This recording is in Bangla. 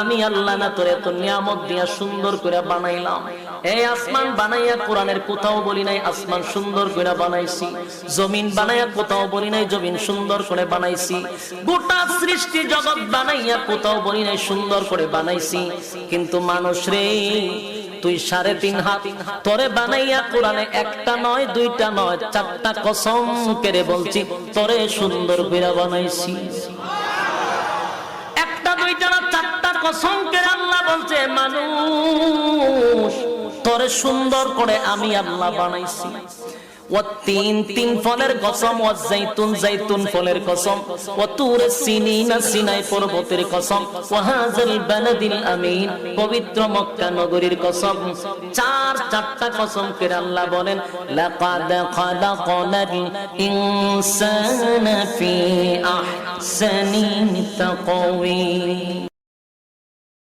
আমি আল্লাহ না তোরে এত নিয়ামত দিয়া সুন্দর করে বানাইলাম। এই আসমান বানাইয়া কোরআনের কোথাও বলি নাই আসমান সুন্দর করে বানাইছি, জমিন বানাইয়া কোথাও বলি নাই জমিন সুন্দর করে বানাইছি, গোটা সৃষ্টি জগৎ বানাইয়া কোথাও বলি নাই সুন্দর করে বানাইছি। কিন্তু মানুষ রে, তুই 3.5 হাত তোরে বানাইয়া কোরআনে একটা নয় দুইটা নয় 4টা কসম করে বলছি তোরে সুন্দর করে বানাইছি। একটা দুইটা না 4টা কসম করে আল্লাহ বলছে মানুষ তোরে সুন্দর করে আমি আল্লাহ বানাইছি। তিন ফলের কসম, জাইতুন ফলের কসম, তুরে সিনিনা সিনাই পর্বতের কসম, ওয়াহাজাল বালাদিল আমিন পবিত্র মক্কা নগরীর কসম। 4টা কসম করে আল্লাহ বলেন লাকাদ খালাকনাল ইনসানা ফি আহসানি তাকওয়িম।